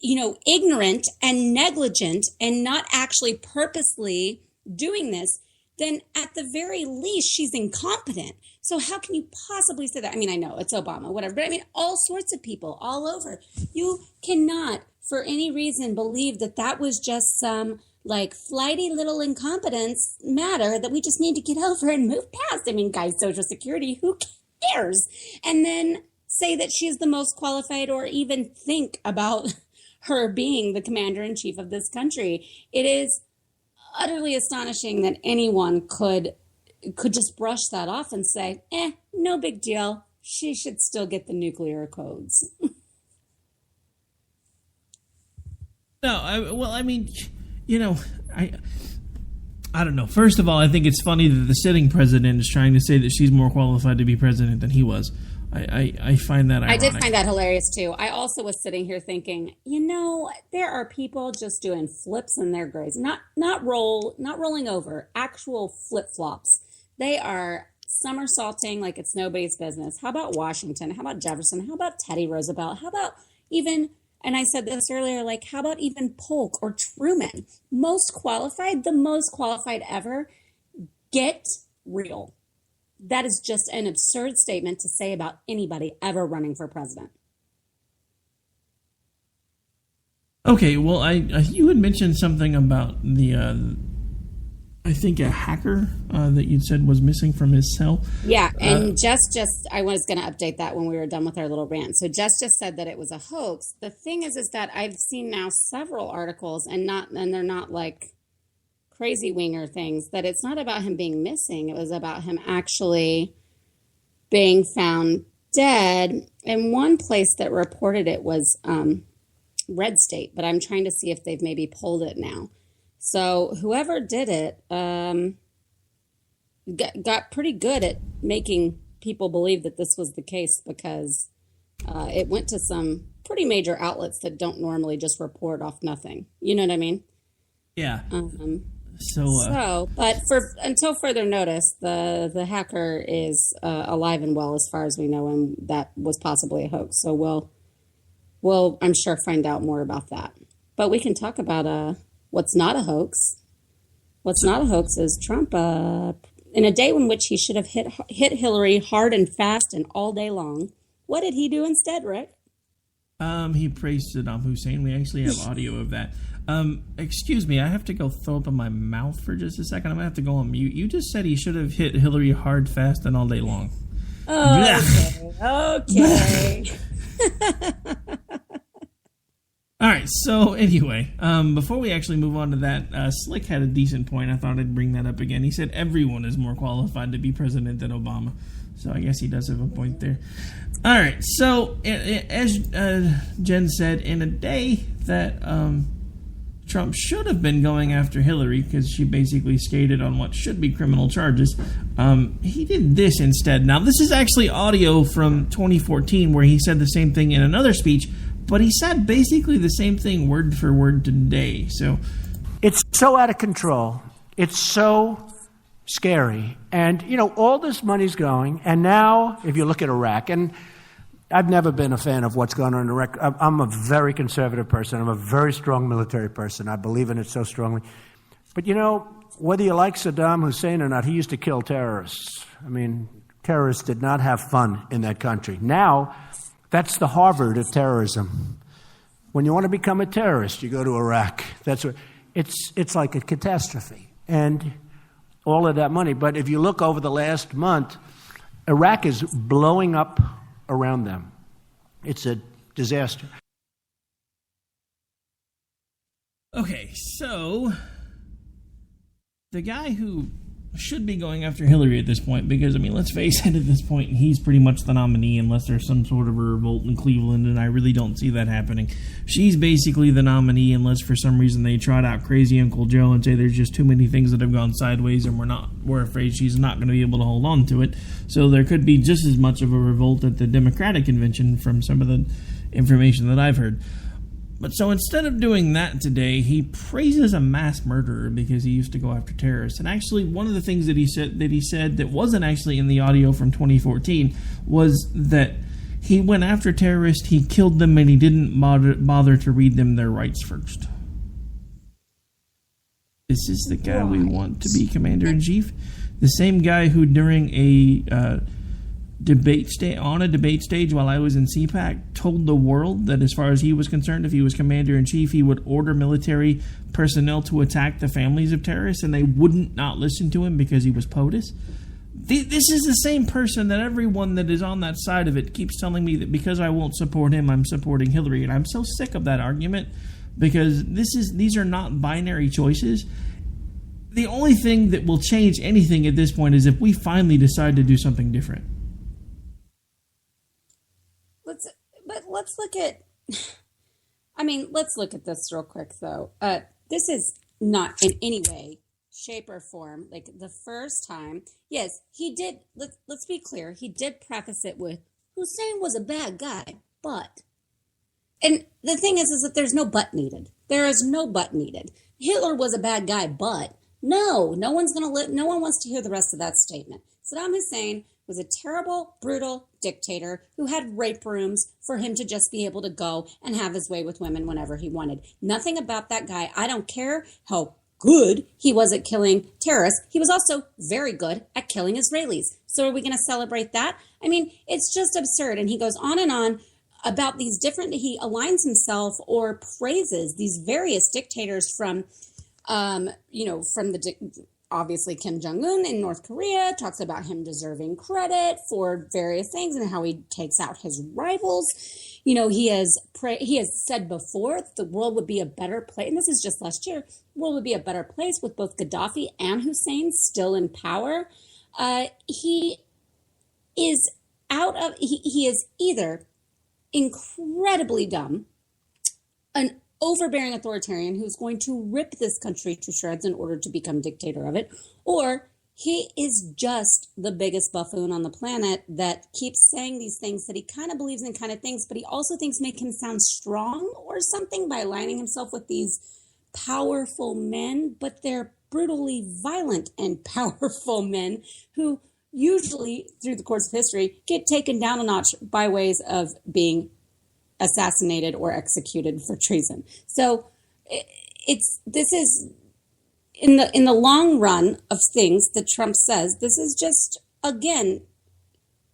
you know, ignorant and negligent and not actually purposely doing this, then at the very least, she's incompetent. So how can you possibly say that? I mean, I know it's Obama, whatever, but I mean, all sorts of people all over. You cannot, for any reason, believe that that was just some like flighty little incompetence matter that we just need to get over and move past. I mean, guys, Social Security, who cares? And then say that she's the most qualified or even think about her being the commander-in-chief of this country. It is utterly astonishing that anyone could just brush that off and say, no big deal. She should still get the nuclear codes. No, I mean, you know, I don't know. First of all, I think it's funny that the sitting president is trying to say that she's more qualified to be president than he was. I find that ironic. I did find that hilarious, too. I also was sitting here thinking, you know, there are people just doing flips in their graves. Not rolling over, actual flip-flops. They are somersaulting like it's nobody's business. How about Washington? How about Jefferson? How about Teddy Roosevelt? How about even, and I said this earlier, like, how about even Polk or Truman? Most qualified, the most qualified ever. Get real. That is just an absurd statement to say about anybody ever running for president. Okay, well, you had mentioned something about the, I think a hacker that you said was missing from his cell. Yeah, and Jess I was going to update that when we were done with our little rant. So Jess just said that it was a hoax. The thing is that I've seen now several articles, and they're not like crazy winger things, that it's not about him being missing. It was about him actually being found dead. And one place that reported it was Red State, but I'm trying to see if they've maybe pulled it now. So whoever did it got pretty good at making people believe that this was the case, because it went to some pretty major outlets that don't normally just report off nothing. You know what I mean? Yeah. But until further notice, the hacker is alive and well, as far as we know, and that was possibly a hoax. So we'll I'm sure find out more about that. But we can talk about what's not a hoax. What's not a hoax is Trump, in a day in which he should have hit Hillary hard and fast and all day long. What did he do instead, Rick? He praised Saddam Hussein. We actually have audio of that. Excuse me, I have to go throw up in my mouth for just a second. I'm going to have to go on mute. You just said he should have hit Hillary hard, fast, and all day long. Okay. All right, so anyway, before we actually move on to that, Slick had a decent point. I thought I'd bring that up again. He said everyone is more qualified to be president than Obama. So I guess he does have a point there. All right, so as Jen said, in a day that Trump should have been going after Hillary because she basically skated on what should be criminal charges, he did this instead. Now, this is actually audio from 2014 where he said the same thing in another speech, but he said basically the same thing word for word today. So it's so out of control. It's so scary. And, you know, all this money's going. And now, if you look at Iraq, and I've never been a fan of what's going on in Iraq. I'm a very conservative person. I'm a very strong military person. I believe in it so strongly. But, you know, whether you like Saddam Hussein or not, he used to kill terrorists. I mean, terrorists did not have fun in that country. Now, that's the Harvard of terrorism. When you want to become a terrorist, you go to Iraq. That's what it's like a catastrophe. And all of that money. But if you look over the last month, Iraq is blowing up around them. It's a disaster. Okay, so the guy who should be going after Hillary at this point, because, I mean, let's face it, at this point, he's pretty much the nominee unless there's some sort of a revolt in Cleveland, and I really don't see that happening. She's basically the nominee unless for some reason they trot out crazy Uncle Joe and say there's just too many things that have gone sideways and we're afraid she's not going to be able to hold on to it. So there could be just as much of a revolt at the Democratic convention from some of the information that I've heard. But so instead of doing that today, he praises a mass murderer because he used to go after terrorists. And actually, one of the things that he said that wasn't actually in the audio from 2014 was that he went after terrorists, he killed them, and he didn't bother to read them their rights first. This is the guy we want to be commander-in-chief? The same guy who during a debate stage while I was in CPAC told the world that as far as he was concerned, if he was commander-in-chief, he would order military personnel to attack the families of terrorists, and they wouldn't not listen to him because he was POTUS. This is the same person that everyone that is on that side of it keeps telling me that because I won't support him, I'm supporting Hillary. And I'm so sick of that argument because these are not binary choices. The only thing that will change anything at this point is if we finally decide to do something different. Let's look at. I mean, let's look at this real quick, though. This is not in any way, shape, or form like the first time. Yes, he did. Let's be clear. He did preface it with Hussein was a bad guy, but. And the thing is that there's no but needed. There is no but needed. Hitler was a bad guy, but no one's gonna no one wants to hear the rest of that statement. Saddam Hussein was a terrible, brutal dictator who had rape rooms for him to just be able to go and have his way with women whenever he wanted. Nothing about that guy. I don't care how good he was at killing terrorists. He was also very good at killing Israelis. So are we going to celebrate that? I mean, it's just absurd. And he goes on about these different, he aligns himself or praises these various dictators from, obviously Kim Jong-un in North Korea, talks about him deserving credit for various things and how he takes out his rivals. You know, he has said before the world would be a better place, and this is just last year, the world would be a better place with both Gaddafi and Hussein still in power. He is either incredibly dumb, an overbearing authoritarian who's going to rip this country to shreds in order to become dictator of it, or he is just the biggest buffoon on the planet that keeps saying these things that he kind of believes in, kind of thinks, but he also thinks make him sound strong or something by aligning himself with these powerful men, but they're brutally violent and powerful men who usually through the course of history get taken down a notch by ways of being assassinated or executed for treason. So this is in the long run of things that Trump says, this is just, again,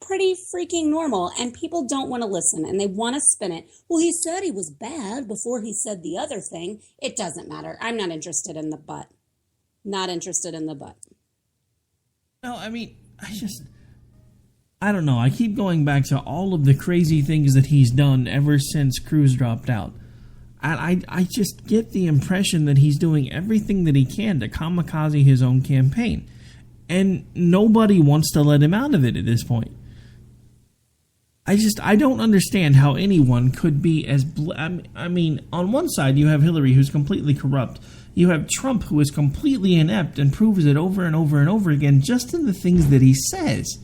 pretty freaking normal, and people don't want to listen and they want to spin it. Well, he said he was bad before he said the other thing. It doesn't matter. I'm not interested in the but. Not interested in the but. No, I mean, I don't know. I keep going back to all of the crazy things that he's done ever since Cruz dropped out. And I just get the impression that he's doing everything that he can to kamikaze his own campaign. And nobody wants to let him out of it at this point. I don't understand how anyone could be as... I mean, on one side you have Hillary, who's completely corrupt. You have Trump, who is completely inept and proves it over and over and over again just in the things that he says.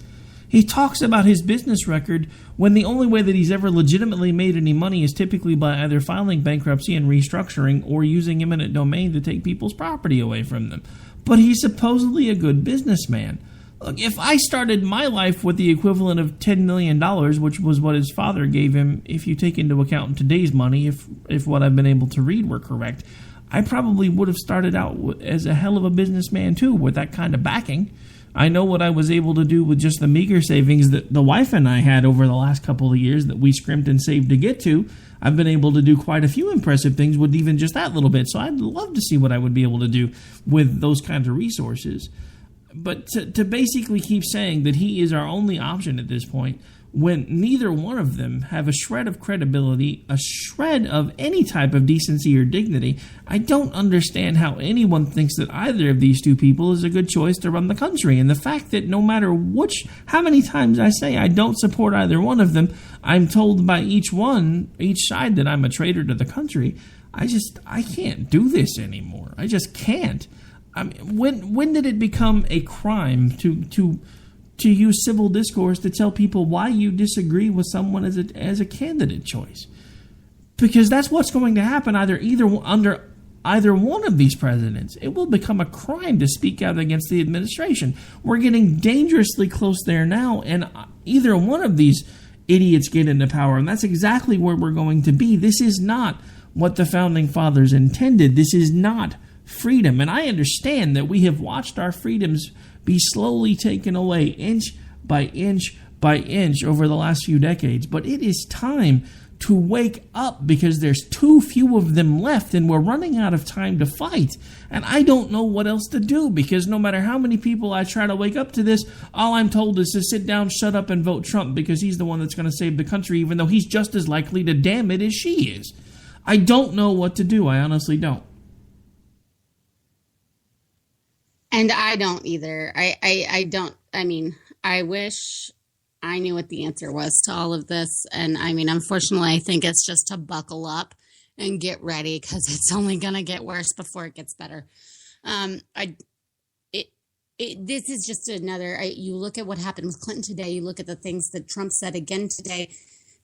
He talks about his business record when the only way that he's ever legitimately made any money is typically by either filing bankruptcy and restructuring or using eminent domain to take people's property away from them. But he's supposedly a good businessman. Look, if I started my life with the equivalent of $10 million, which was what his father gave him, if you take into account today's money, if what I've been able to read were correct, I probably would have started out as a hell of a businessman too with that kind of backing. I know what I was able to do with just the meager savings that the wife and I had over the last couple of years that we scrimped and saved to get to. I've been able to do quite a few impressive things with even just that little bit. So I'd love to see what I would be able to do with those kinds of resources. But to basically keep saying that he is our only option at this point, when neither one of them have a shred of credibility, a shred of any type of decency or dignity, I don't understand how anyone thinks that either of these two people is a good choice to run the country. And the fact that no matter how many times I say I don't support either one of them, I'm told by each side that I'm a traitor to the country. I can't do this anymore. I just can't. I mean, when did it become a crime to use civil discourse to tell people why you disagree with someone as a candidate choice? Because that's what's going to happen under either one of these presidents. It will become a crime to speak out against the administration. We're getting dangerously close there now, and either one of these idiots get into power, and that's exactly where we're going to be. This is not what the Founding Fathers intended. This is not freedom. And I understand that we have watched our freedoms be slowly taken away inch by inch by inch over the last few decades. But it is time to wake up, because there's too few of them left and we're running out of time to fight. And I don't know what else to do, because no matter how many people I try to wake up to this, all I'm told is to sit down, shut up, and vote Trump, because he's the one that's going to save the country, even though he's just as likely to damn it as she is. I don't know what to do. I honestly don't. And I don't either. I wish I knew what the answer was to all of this. And unfortunately, I think it's just to buckle up and get ready, because it's only going to get worse before it gets better. This is just another, you look at what happened with Clinton today. You look at the things that Trump said again today,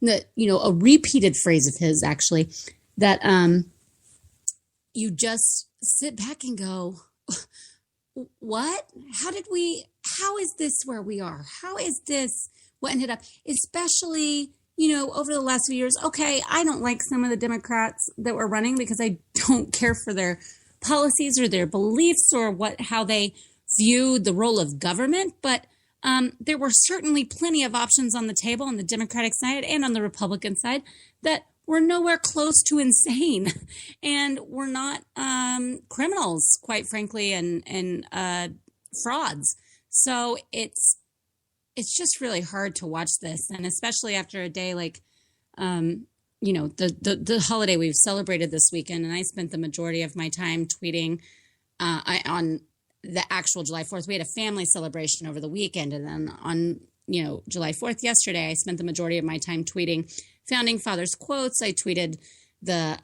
that, a repeated phrase of his, actually, that you just sit back and go, what? How is this where we are? How is this what ended up? Especially, over the last few years. Okay, I don't like some of the Democrats that were running, because I don't care for their policies or their beliefs or how they viewed the role of government. But there were certainly plenty of options on the table on the Democratic side and on the Republican side that were nowhere close to insane, and were not criminals, quite frankly, and frauds. So it's just really hard to watch this, and especially after a day like, the holiday we've celebrated this weekend, and I spent the majority of my time tweeting on the actual July 4th. We had a family celebration over the weekend, and then on July 4th yesterday, I spent the majority of my time tweeting Founding Fathers quotes. I tweeted the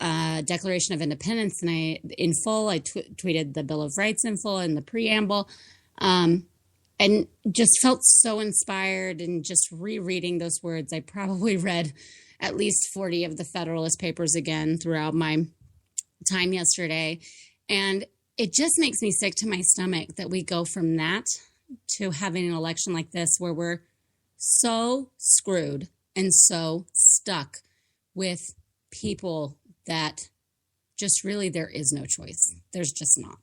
Declaration of Independence in full. I tweeted the Bill of Rights in full and the preamble, and just felt so inspired. And just rereading those words, I probably read at least 40 of the Federalist Papers again throughout my time yesterday. And it just makes me sick to my stomach that we go from that to having an election like this, where we're so screwed and so stuck with people that just really there is no choice. There's just not.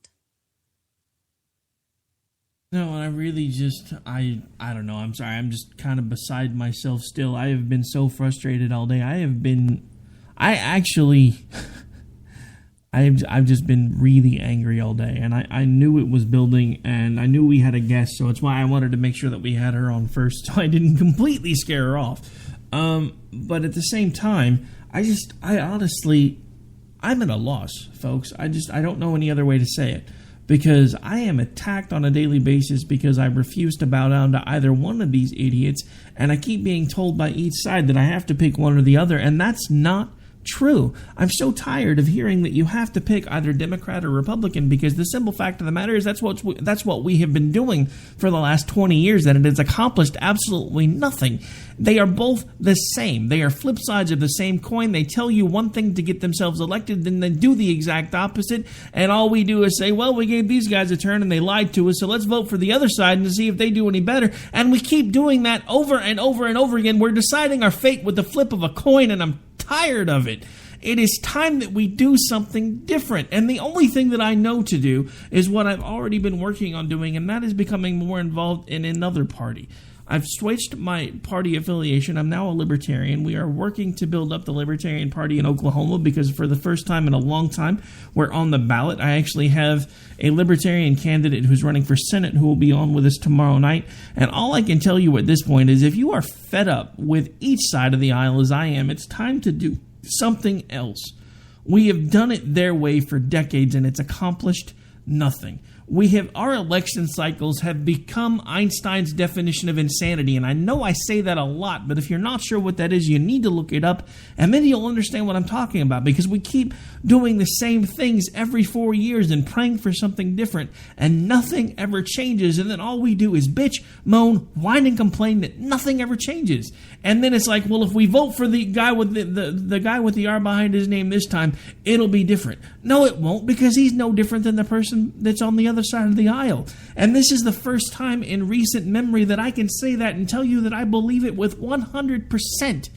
No, and I really just, I don't know. I'm sorry. I'm just kind of beside myself still. I have been so frustrated all day. I've just been really angry all day, and I knew it was building, and I knew we had a guest, so it's why I wanted to make sure that we had her on first, so I didn't completely scare her off. But at the same time, I'm at a loss, folks. I don't know any other way to say it, because I am attacked on a daily basis because I refuse to bow down to either one of these idiots, and I keep being told by each side that I have to pick one or the other, and that's not true. I'm so tired of hearing that you have to pick either Democrat or Republican, because the simple fact of the matter is that's what we have been doing for the last 20 years, and it has accomplished absolutely nothing. They are both the same. They are flip sides of the same coin. They tell you one thing to get themselves elected, then they do the exact opposite, and all we do is say, well, we gave these guys a turn and they lied to us, so let's vote for the other side and see if they do any better. And we keep doing that over and over and over again. We're deciding our fate with the flip of a coin, and I'm tired of it. It is time that we do something different. And the only thing that I know to do is what I've already been working on doing, and that is becoming more involved in another party. I've switched my party affiliation. I'm now a Libertarian. We are working to build up the Libertarian Party in Oklahoma, because for the first time in a long time, we're on the ballot. I actually have a Libertarian candidate who's running for Senate who will be on with us tomorrow night. And all I can tell you at this point is, if you are fed up with each side of the aisle as I am, it's time to do something else. We have done it their way for decades, and it's accomplished nothing. Our election cycles have become Einstein's definition of insanity, and I know I say that a lot, but if you're not sure what that is, you need to look it up, and then you'll understand what I'm talking about, because we keep doing the same things every 4 years and praying for something different, and nothing ever changes, and then all we do is bitch, moan, whine, and complain that nothing ever changes. And then it's like, well, if we vote for the guy with the guy with the R behind his name this time, it'll be different. No, it won't, because he's no different than the person that's on the other side of the aisle. And this is the first time in recent memory that I can say that and tell you that I believe it with 100%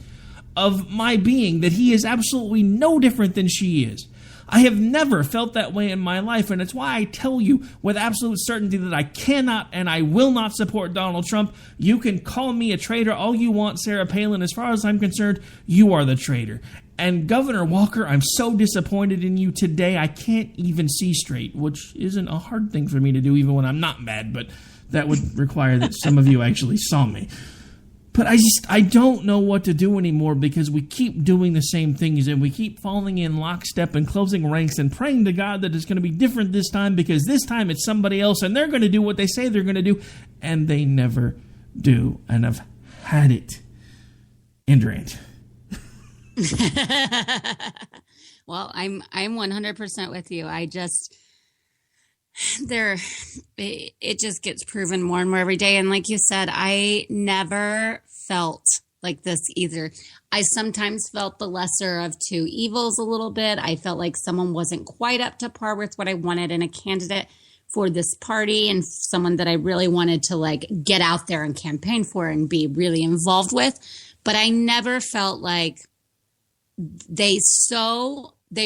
of my being, that he is absolutely no different than she is. I have never felt that way in my life, and it's why I tell you with absolute certainty that I cannot and I will not support Donald Trump. You can call me a traitor all you want, Sarah Palin. As far as I'm concerned, you are the traitor. And Governor Walker, I'm so disappointed in you today, I can't even see straight, which isn't a hard thing for me to do even when I'm not mad, but that would require that some of you actually saw me. But I don't know what to do anymore because we keep doing the same things and we keep falling in lockstep and closing ranks and praying to God that it's going to be different this time because this time it's somebody else and they're going to do what they say they're going to do, and they never do. And I've had it. End rant. Well, I'm 100% with you. It just gets proven more and more every day. And like you said, I never felt like this either. I sometimes felt the lesser of two evils a little bit. I felt like someone wasn't quite up to par with what I wanted in a candidate for this party and someone that I really wanted to like get out there and campaign for and be really involved with. But I never felt like they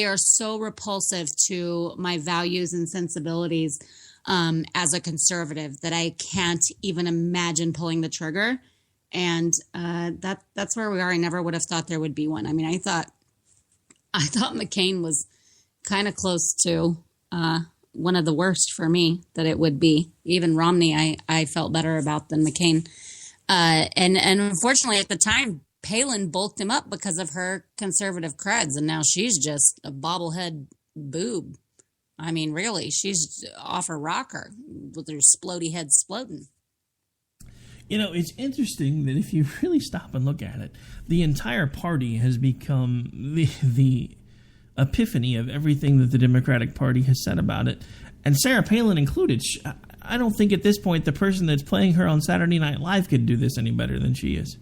are so repulsive to my values and sensibilities as a conservative that I can't even imagine pulling the trigger. And that's where we are. I never would have thought there would be one. I mean, I thought McCain was kind of close to one of the worst for me that it would be. Even Romney, I felt better about than McCain. And unfortunately at the time, Palin bulked him up because of her conservative creds, and now she's just a bobblehead boob. I mean, really, she's off her rocker with her splody head sploding. You know, it's interesting that if you really stop and look at it, the entire party has become the epiphany of everything that the Democratic Party has said about it, and Sarah Palin included. I don't think at this point the person that's playing her on Saturday Night Live could do this any better than she is.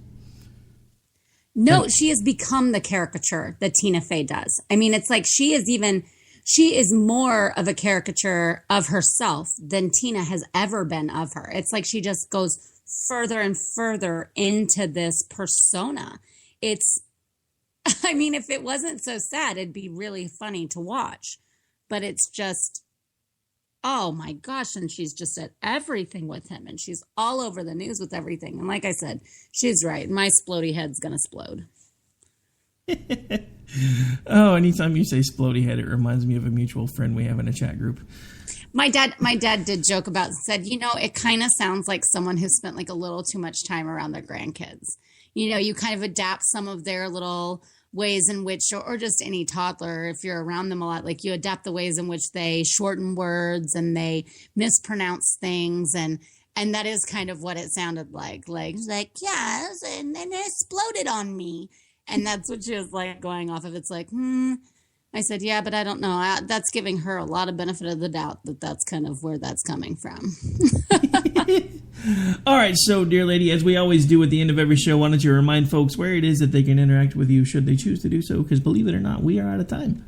No, she has become the caricature that Tina Fey does. I mean, it's like she is more of a caricature of herself than Tina has ever been of her. It's like she just goes further and further into this persona. I mean, if it wasn't so sad, it'd be really funny to watch. But it's just, oh my gosh, and she's just at everything with him, and she's all over the news with everything. And like I said, she's right. My splody head's gonna explode. Oh, anytime you say splody head, it reminds me of a mutual friend we have in a chat group. My dad did joke about, said, you know, it kind of sounds like someone who spent like a little too much time around their grandkids. You know, you kind of adapt some of their little ways in which, or just any toddler, if you're around them a lot, like you adapt the ways in which they shorten words and they mispronounce things. And that is kind of what it sounded like yes, and then it exploded on me. And that's what she was like going off of. It's like, I said, yeah, but I don't know. That's giving her a lot of benefit of the doubt that that's kind of where that's coming from. All right, so, dear lady, as we always do at the end of every show, why don't you remind folks where it is that they can interact with you should they choose to do so, because believe it or not, we are out of time.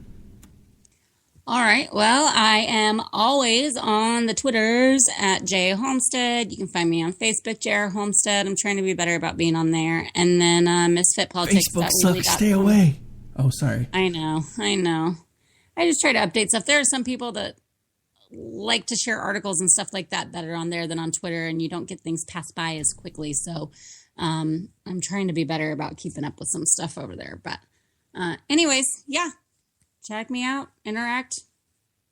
All right, well, I am always on the Twitters at J Homestead. You can find me on Facebook, J Homestead. I'm trying to be better about being on there. And then Misfit Politics. Facebook sucks, stay away. Oh, sorry. I know. I just try to update stuff. There are some people that like to share articles and stuff like that are on there than on Twitter, and you don't get things passed by as quickly. So I'm trying to be better about keeping up with some stuff over there. But anyways, yeah, check me out, interact.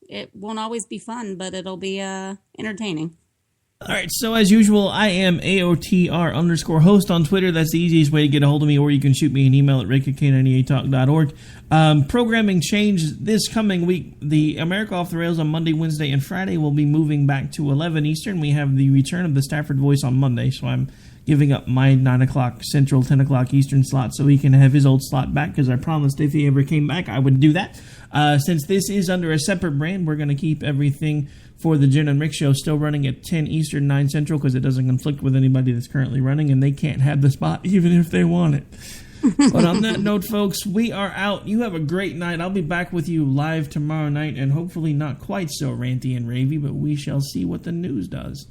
It won't always be fun, but it'll be entertaining. All right, so as usual, I am AOTR_host on Twitter. That's the easiest way to get a hold of me, or you can shoot me an email at rick@k98talk.org. Programming change this coming week. The America Off the Rails on Monday, Wednesday, and Friday will be moving back to 11 Eastern. We have the return of the Stafford Voice on Monday, so I'm giving up my 9 o'clock Central, 10 o'clock Eastern slot so he can have his old slot back, because I promised if he ever came back, I would do that. Since this is under a separate brand, we're going to keep everything for the Jen and Rick Show still running at 10 Eastern, 9 Central, because it doesn't conflict with anybody that's currently running, and they can't have the spot even if they want it. But on that note, folks, we are out. You have a great night. I'll be back with you live tomorrow night, and hopefully not quite so ranty and ravey, but we shall see what the news does.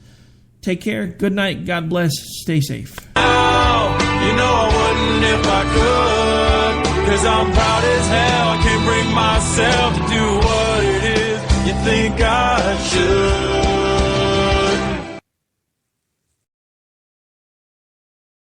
Take care. Good night. God bless. Stay safe. Oh, you know I wouldn't if I could. Cause I'm proud as hell, I can't bring myself to do what